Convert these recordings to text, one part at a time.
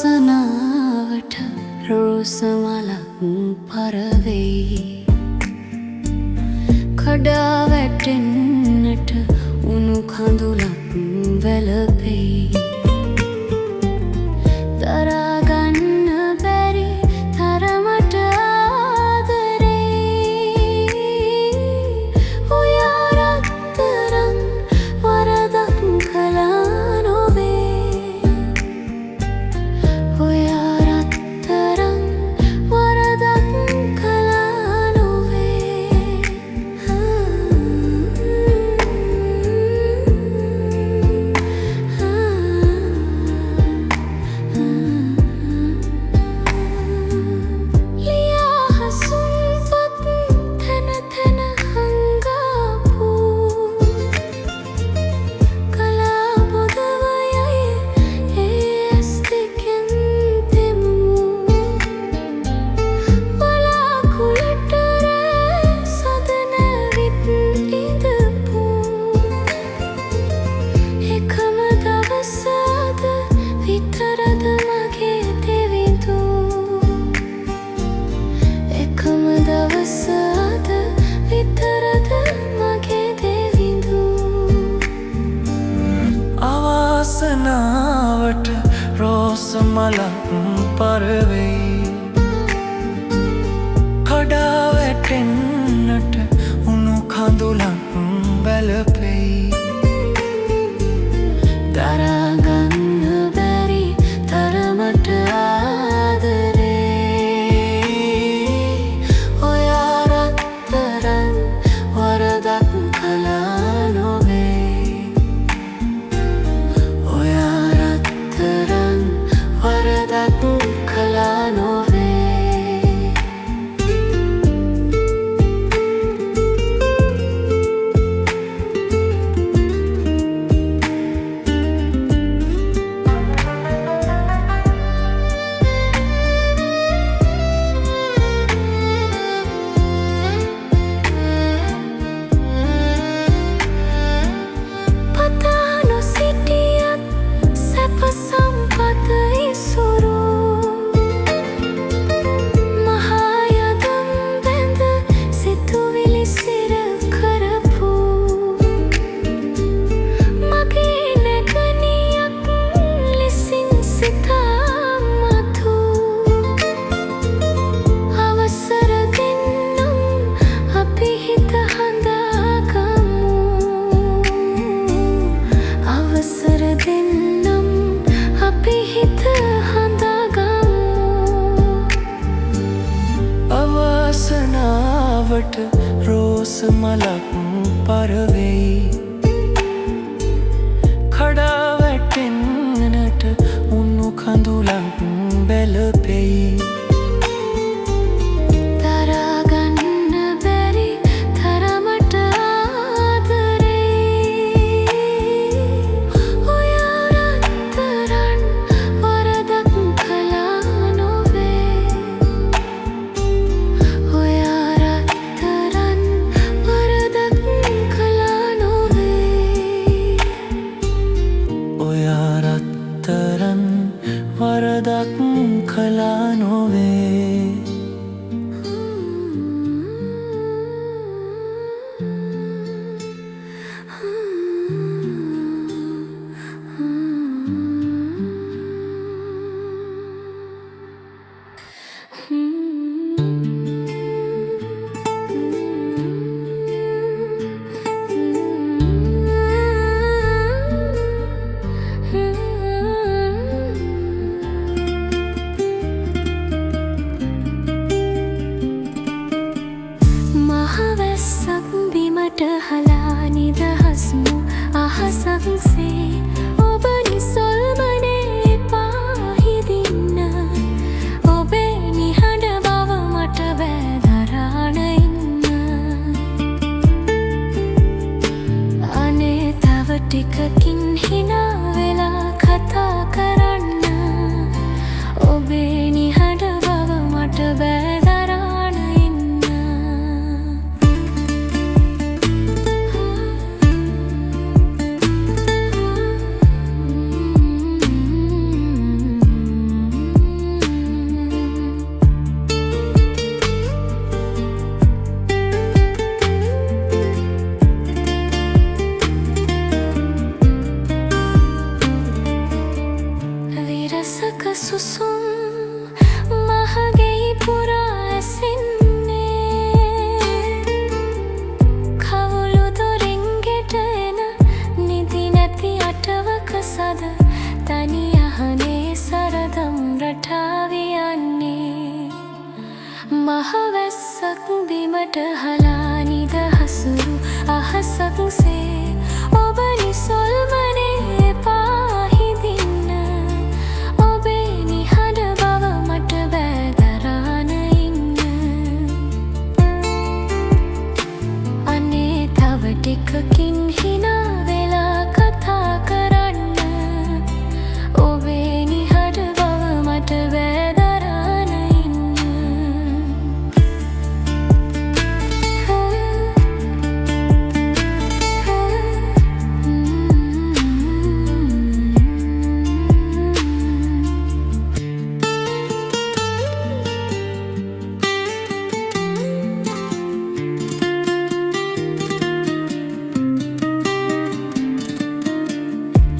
අවාසනාවට රෝසමලක් පරවෙයි කඩා වැටෙන්නට උණු කඳුලක් වැළපෙයි දරාගන්න බැරි තරමට ආදරේ ඔයා රත්තරන් වරදක් කළා නොවේ ඔයා රත්තරන් වරදක් කළා නොවේ ලියා හසුන්පත් තැන තැන හංගාපු කලා බොදවයයි ඇස් දෙකෙන් තෙමු වලාකුළට රෑ සදනවිත් ඉඳපු එකම දවස අද විතරද මගේ දෙවිඳු එකම දවස අද විතරද මගේ දෙවිඳු අවාසනාවට රෝසමලක් පරවෙයි කඩා වැටෙන්නට උණු කඳුලක් වැළපෙයි දරාගන්න බැරි තරමට ආදරේ ඔයා රත්තරන් වරදක් කළා නොවේ ඔයා රත්තරන් වරදක් කළා නොවේ පතා නොසිටියත් සැප සම්පත ඉසුරු මහා යදම් බැඳ සිතුවිලි සිර කරපු මගේ නැගණියක් ලෙසින් සිතා මතු අවසර දෙන්නම් අපි හිත හදාගමු අවසර දෙන්නම් අපි හිත හදාගමු අවාසනාවට රෝසමලක් පරවෙයි කඩා වැටෙන්නට උණු කඳුලක් වැළපෙයි දරාගන්න බැරි තරමට ආදරේ ඔයා රත්තරන් වරදක් කළා නොවේ ඔයා රත්තරන් වරදක් කළා නොවේ මහවැස්සක් බිමට හලා නිදහසුරු අහසක් සේ ඔබ නිසොල්මනේ පාහිදින්න ඔබේ නිහඬ බව මට බෑ දරාන ඉන්න අනේ තව ටිකකින් හිනා වෙලා කතා කරන්න ඔබේ නිහඬ බව මට බෑ දරාන ඉන්න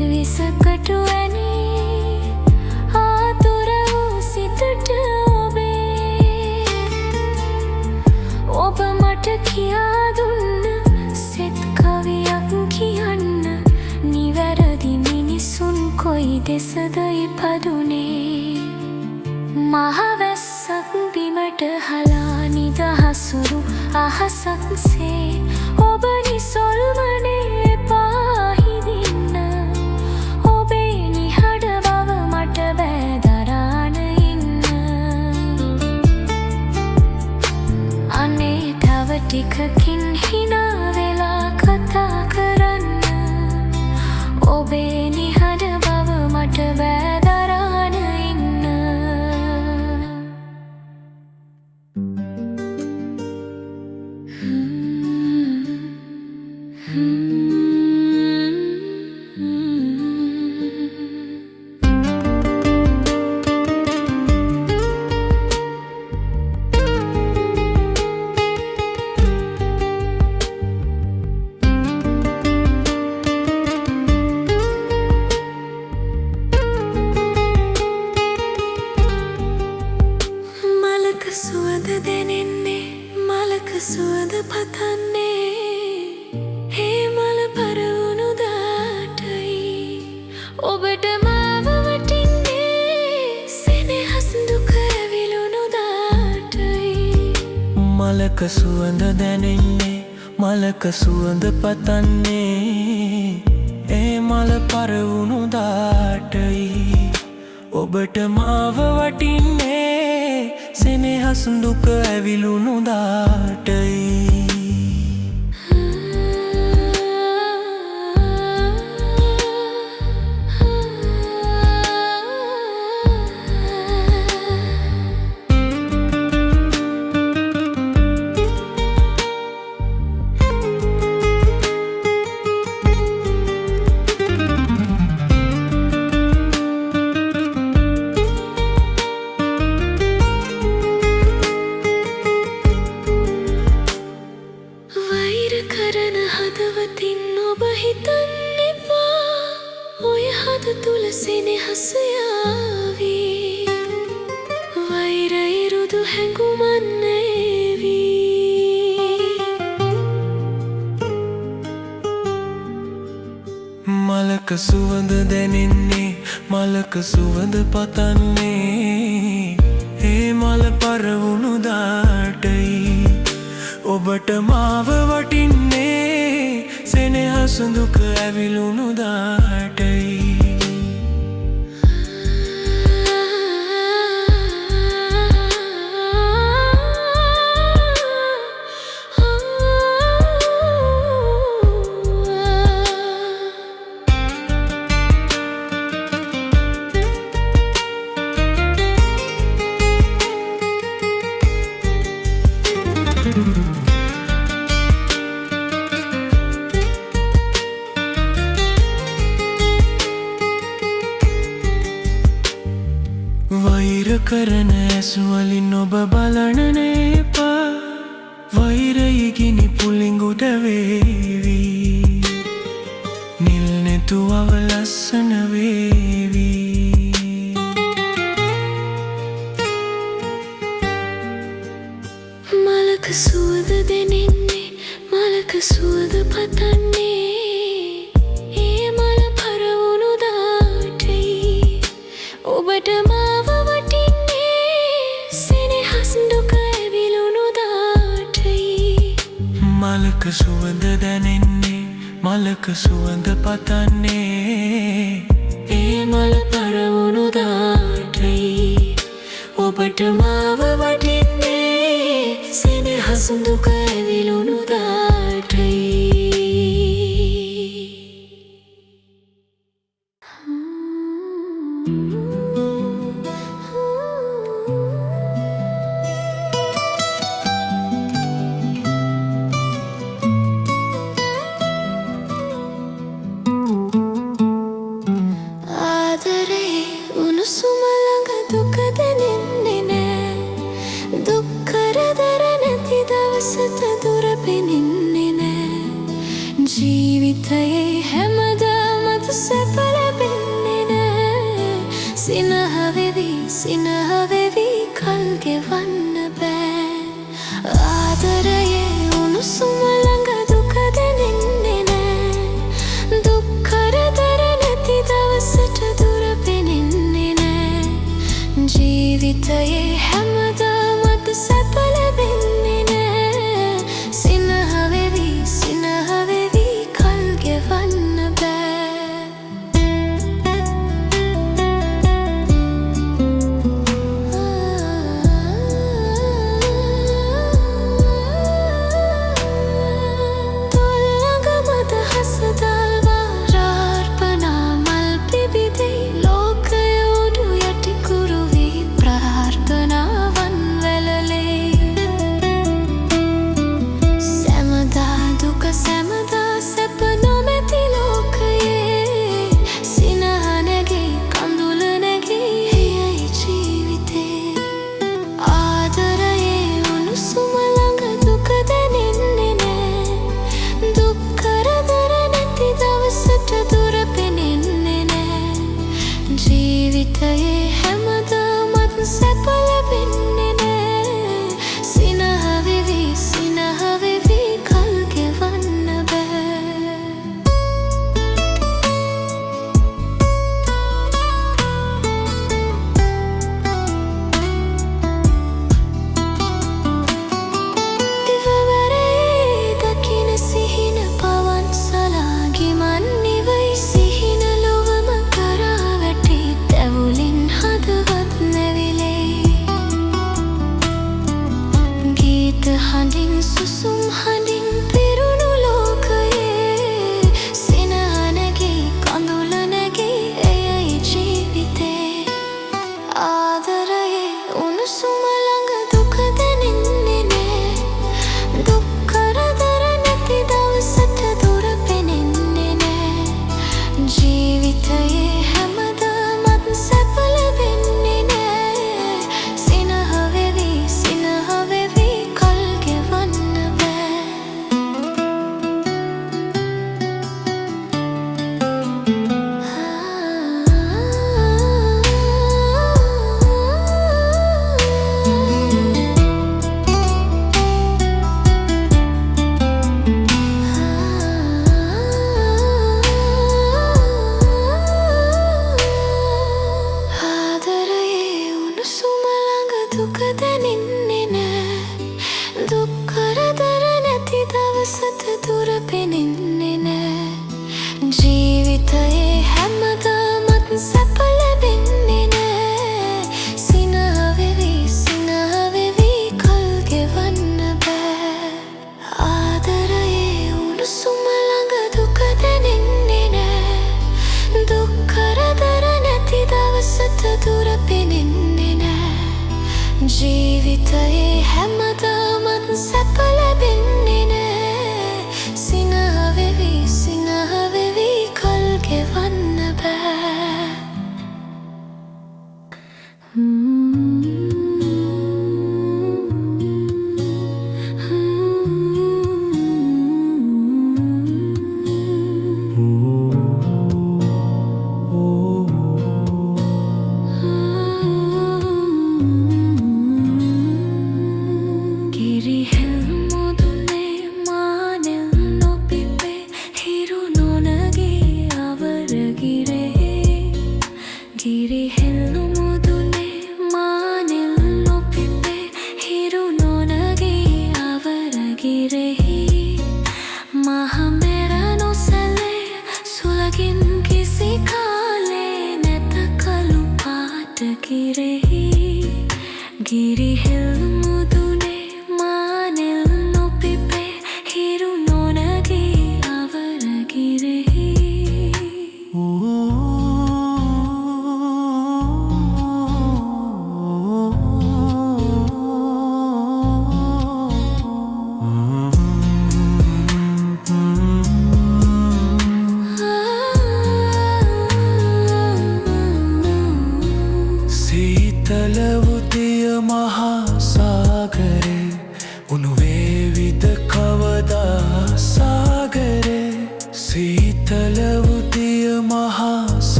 විසකටු ඇනේ ආතුර වූ සිතට ඔබ මට කියා දුන්න සෙත් කවියක් කියන්න නිවැරදි මිනිසුන් කොයි දෙසද ඉපදුනේ මහවැස්සක් බිමට හලා නිදහසුරු අහසක් සේ ඔබ නිසොල්මනේ පාහිදින්න ඔබේ නිහඬ බව මට බෑ දරාන ඉන්න අනේ තව ටිකකින් හිනා වෙලා කතා කරන්න ඔබේ නිහඬ බව මට බෑ දරාන ඉන්න මලක සුවඳ දැනෙන්නේ මලක සුවඳ පතන්නේ හේ මල පරවුණු දාටයි ඔබට මාව වටින්නේ සෙනෙහස් දුක ඇවිලුණු දාටයි මලක සුවඳ දැනෙන්නේ මලක සුවඳ පතන්නේ ඒ මල පරවුණු දාටයි ඔබට මාව වටින්නේ සෙනෙහස් දුක ඇවිලුණු දාටයි කරන හදවතින් ඔබ හිතන්න එපා ඔය හද තුල සෙනෙහස යාවී වෛර ඉරුදු හැඟුමන් නෑවී මලක සුවඳ දැනෙන්නේ මලක සුවඳ පතන්නේ ඒ මල පරවුණු දාටයි ඔබට මාව වටින්නේ සෙනෙහස් දුක ඇවිලුණු දාටයි වෛර කරන ඇස්වලින් ඔබ බලන්න එපා වෛරයි ගිනි පුලිඟුට වේවි නිල් නැතුව ලස්සන වේවි මලක සුවඳ දැනෙන්නේ මලක සුවඳ පතන්නේ ඒ මල පරවුණු දාටයි ඔබට මාව වටින්නේ සෙනෙහස් දුක මලක සුවඳ දැනෙන්නේ මලක සුවඳ පතන්නේ ඒ මල පරවුණු දාටයි ඔබට මාව වටින්නේ සෙනෙහසුන් දුක ඇවිලුණු දාටයි ජීවිතයේ හැමදාමත් සැප ලැබෙන්නේ නෑ සිනහ වෙවි කල් ගෙවන්න බෑ ආදරයේ උණුසුම ළඟ දුක දැනෙන්නේ නෑ දුක් කරදර නැති දවසට දුර පෙනෙන්නේ නෑ ජීවිතයේ හැමදාමත් සැප ලැබෙන්නේ නෑ සිනහ වෙවි ජීවිතයේ හැමදාමත් සැප ලැබෙන්නේ නෑ සිනහ වෙවි කල් ගෙවන්න බෑ දිවවැරේ දකින සිහින පවන් සලාගි මන් නිවයි සිහින ලොවම කරා වැටි තැවුලින් හදවත් නැවිලේ ගීත හඬින් සුසුම් හඬින් පිරුණු ලෝකයේ සිනහ නැගී කඳුල නැගී එයයි ජීවිතේ ආදරයේ උණුසුම ළඟ දුක දැනෙන්නේ නෑ දුක් කරදර නැති දවසට දුර පෙනෙන්නේ නෑ ජීවිතයේ හැමදාමත් සැප ලැබෙන්නේ නෑ සිනහ වෙවි කල් ගෙවන්න බෑ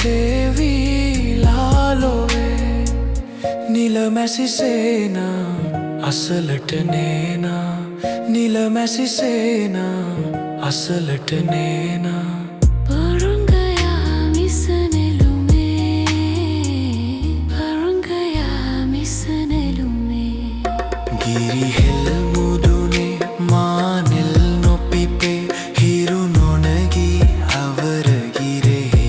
සේවී ලාලොවේ නිලමැසි සේනා අසලට නේනා නිලමැසි සේනා අසලට නේනා ගිරිහෙල් මුදුනේ මානෙල් නොපිපේ හිරු නොනගී අවර ගිරෙහි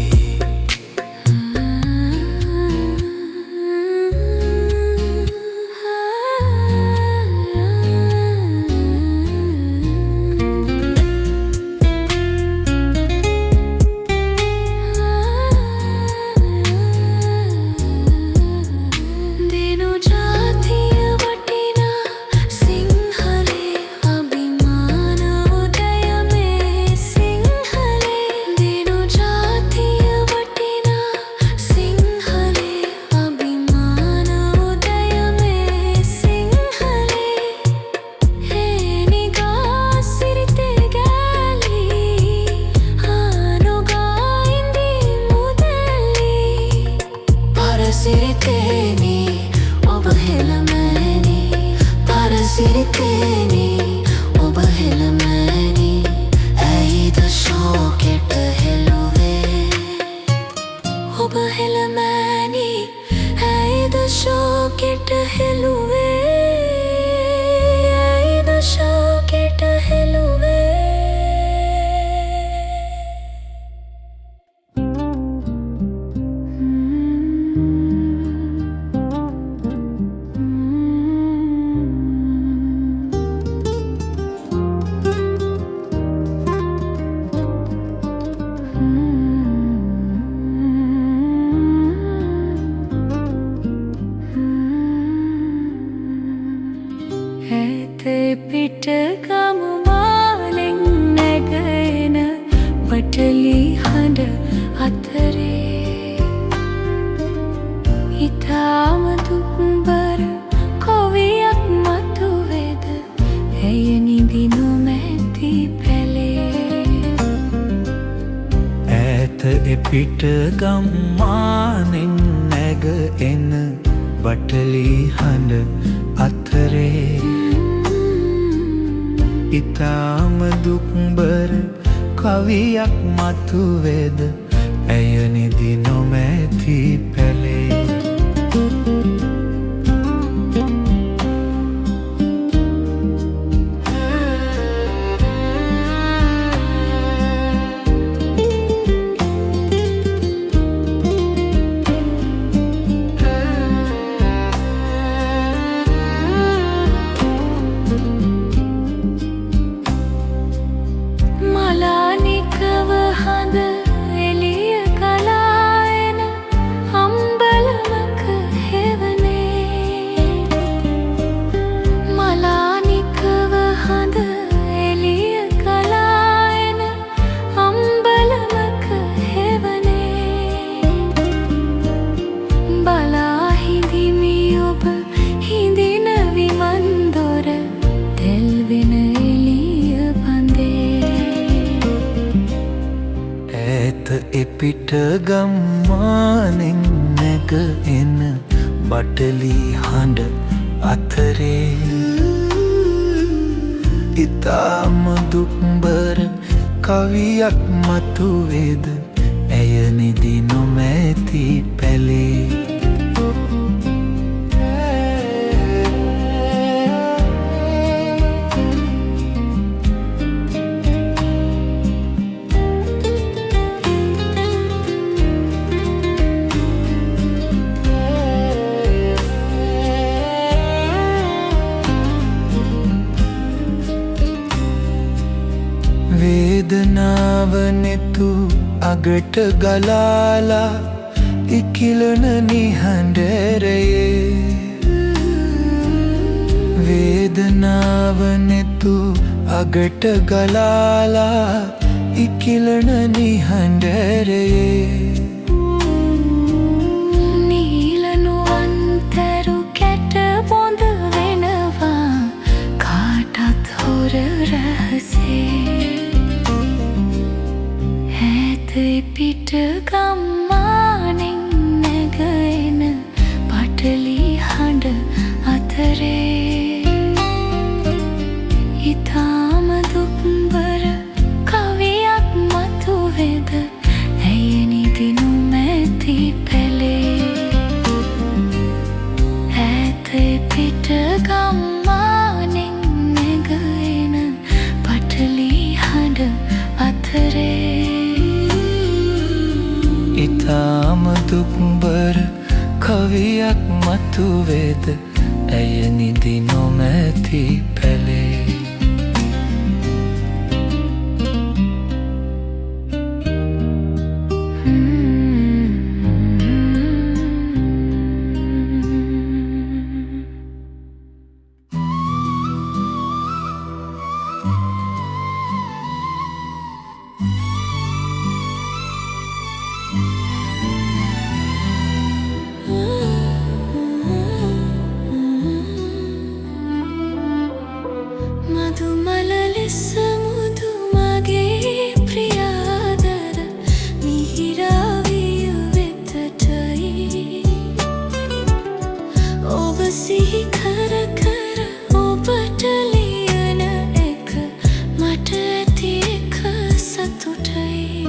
Parasiriteni, oba helamani. Parasiriteni, oba helamani. Aida shoket heluve. Oba helamani, aida shoket heluve. Aida shoket heluve. පිට ගමු මාලෙන් නැගෙන වටලි හඬ අතරේ හිතාම දුක්බර කොවියක් මතුවේද ඇය නිදි නොමැති පැලේ ඈත එපිට ගම්මානෙන් නැගෙන වටලි හඬ අතරේ ඉතාම දුක්බර කවියක් මතුවේද ඇය නිදි නොමැති පැලේ එපිට ගම්මානෙන් නැග එන බටලි හඬ අතරේ ඉතාම දුක්බර කවියක් මතුවේද ඇය නිදි නොමැති පැලේ වේදනාව නෙතු අගට ගලාලා ඉකිලන නිහඬරයේ වේදනාව නෙතු අගට ගලාලා ඉකිලන නිහඬරයේ නීලනුවන්තරු කැට බොඳ වෙනවා කාටත් හොර රහසේ පිට ගම්මා දුක්බර කවියක් මතුවේද ඇයි නිදි නොමැති පැලේ ඈතේ පිට ගම්මානෙන් නැගෙන පටලි හඬ අතරේ ඉතාම දුක්බර කවියක් මතුවේද ඇය නිදි නොමැති පැලේ මදුමල ලෙස මුදු මගේ ප්‍රියාදර මිහිරාවිය වෙතටයි ඔබ සිහි කර කර ඔබට ලියන එක මට ඇති එක සතුටයි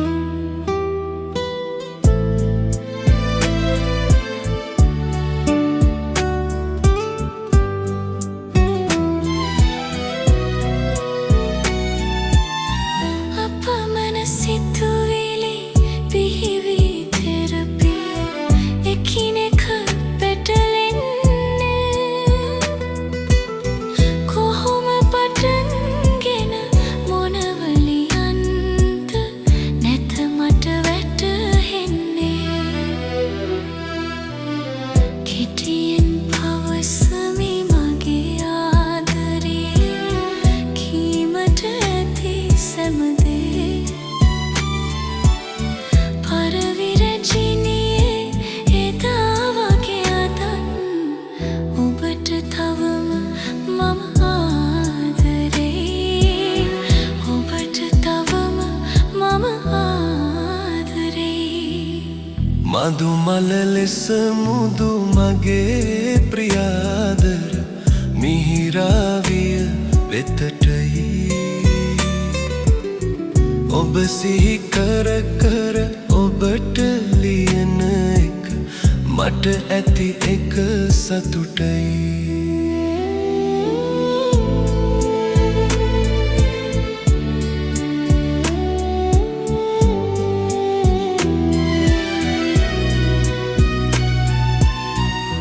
සිතුවිලි පිහිවි තෙරපි එකිනෙක පැටලෙන්නේ කොහොම පටන්ගෙන මොනවලියන්ද නැත මට වැටහෙන්නේ කෙටියෙන් පවසමි මගේ ආදරේ කීමට ඇති සැමදේ මදුමල ලෙස මුදු මගේ ප්‍රියාදර මිහිරාවිය වෙතටයි ඔබ සිහි කර කර ඔබට ලියන එක මට ඇති එක සතුටයි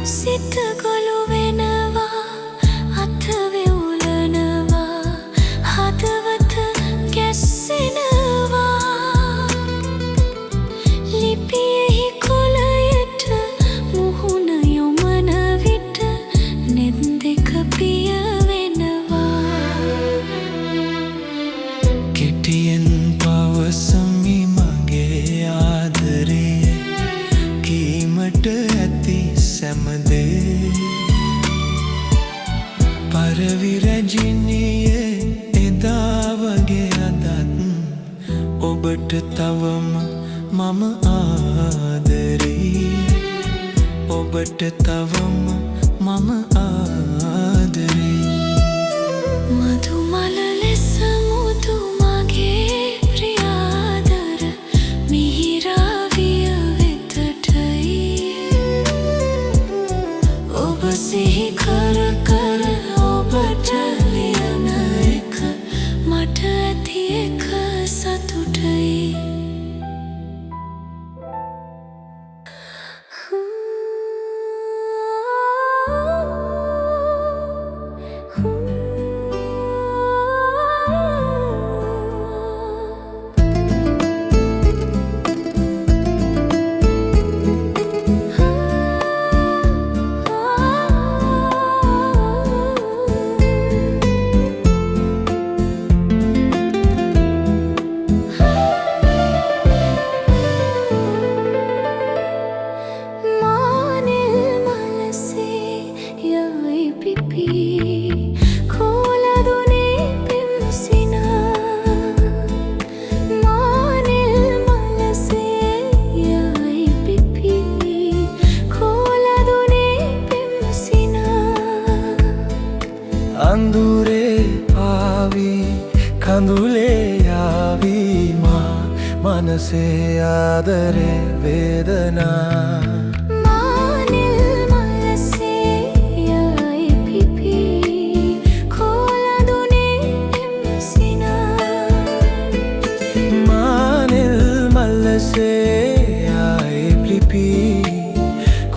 සිත ගොළු වෙනවා අත වෙවුලනවා හදවත ගැස්සෙනවා ලිපියෙහි කොළයට මුහුණ යොමන විට නෙත් දෙක පිය වෙනවා කෙටියෙන් පවසමි මගේ ආදරේ කීමට ඇති සැමදේ පරවිරජිනියේ එදා වගේ අදත් ඔබට තවම මම ආදරේ ඔබට තවම මම ආදරේ මදුමල ලෙස මුදු මගේ ප්‍රියාදර මිහිරාවිය වෙතටයි ඔබ සිහි කර කර ඔබට ලියන එක මට ඇති එක සතුටයි කඳුලේ යාවීමා මනසේ ආදරේ වේදනා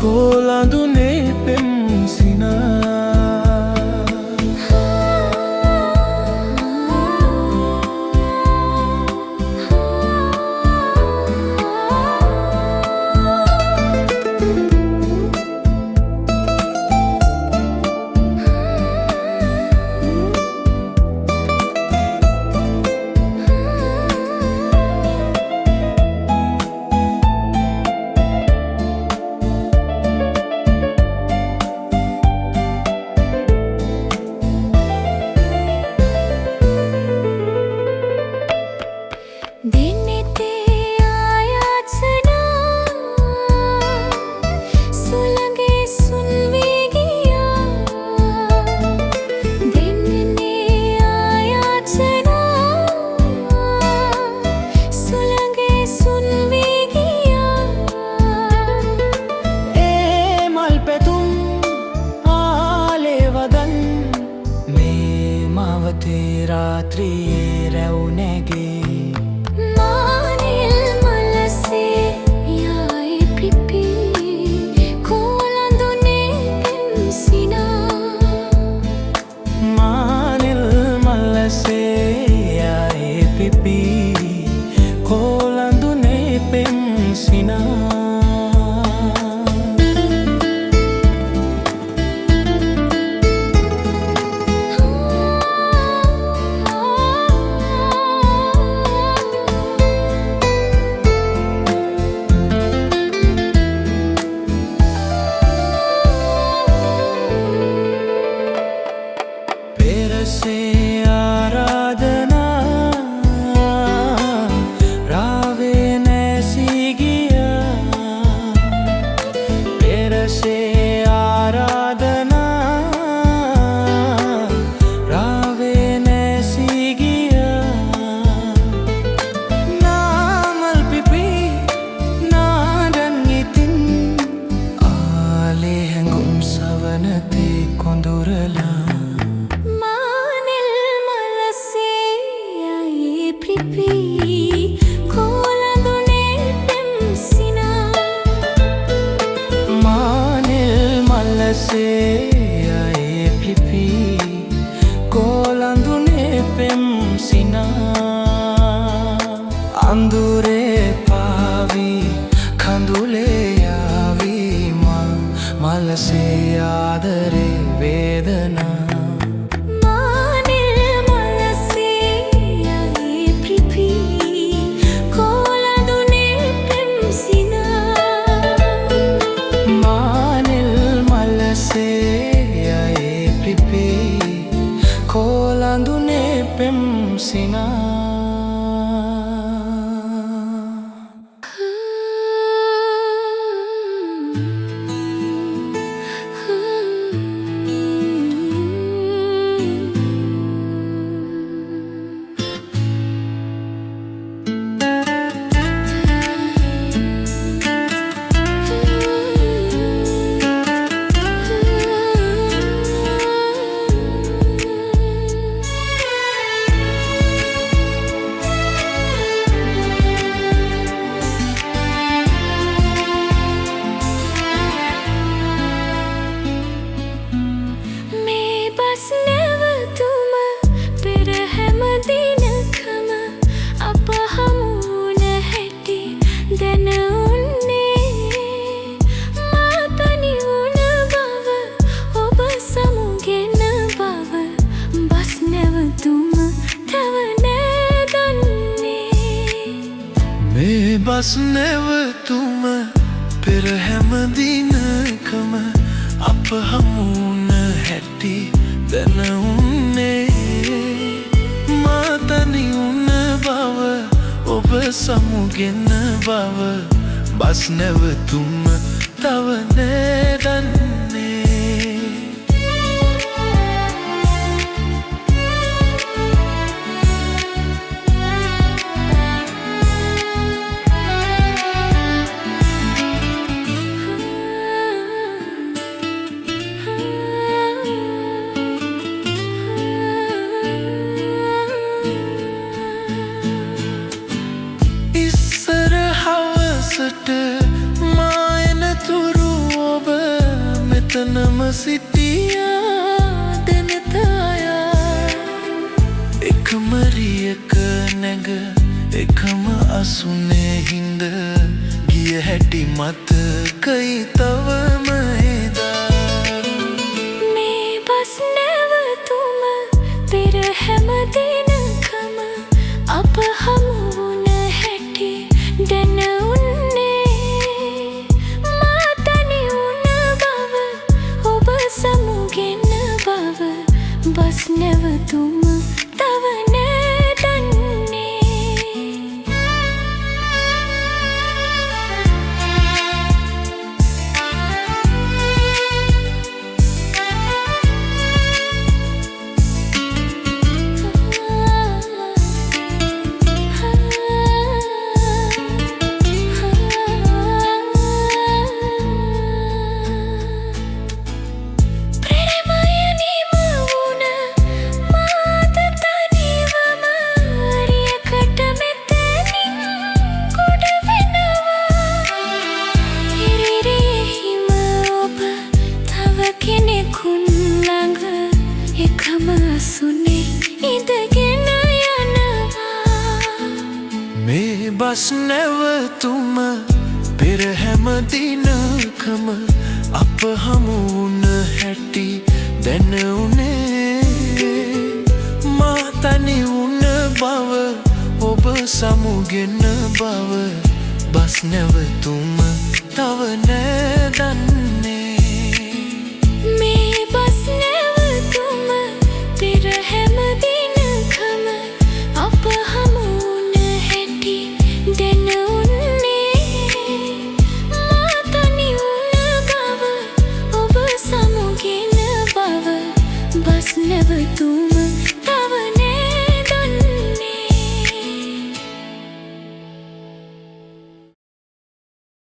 කොළඳුනේ පෙම්සිනා රාත්‍රියේ රැවුනැගේ මානෙල් මලසේ යයි පිපී කොළඳුනේ පෙම්සිනා මානෙල් මලසේ යයි පිපී කොළඳුනේ පෙම්සිනා අඳුරේ පාවී කඳුලේ යාවීමා මලසේ ආදරේ වේදනා කොළඳුනේ පෙම්සිනා බස් නැවතුම පෙර හැම දිනකම අප හමුවන හැටි දැන උන්නේ මා තනි වුණ බව ඔබ සමුගෙන බව බස් නැවතුම තව නෑ දන්නේ අහසට මා එනතුරු ඔබ මෙතනම සිටියා දෙනෙත අයා එකම රියක නැග එකම අසුනේ හිඳ ගිය හැටි මතකයි තවම එදා මේ බස් නැවතුම පෙර හැම දිනකම අප හමු වුණ හැටි දැන උන්නේ මා තනි වුණ බව ඔබ සමුගෙන බව බස් නැවතුම තව නෑ දන්නේ එකම අසුනේ ඉඳගෙන යනවා මේ බස් නැවතුම පෙර හැම දිනකම අප හමු වුණ හැටි දැන උනේ මා තනි වුණ බව ඔබ සමුගෙන බව බස් නැවතුම තව නෑ දන්නේ මේ බස් නැවතුම පෙර හැම දිනකම අප හමු වුණ හැටි දැන උන්නේ මා තනි වුණ බව ඔබ සමුගෙන බව බස් නැවතුම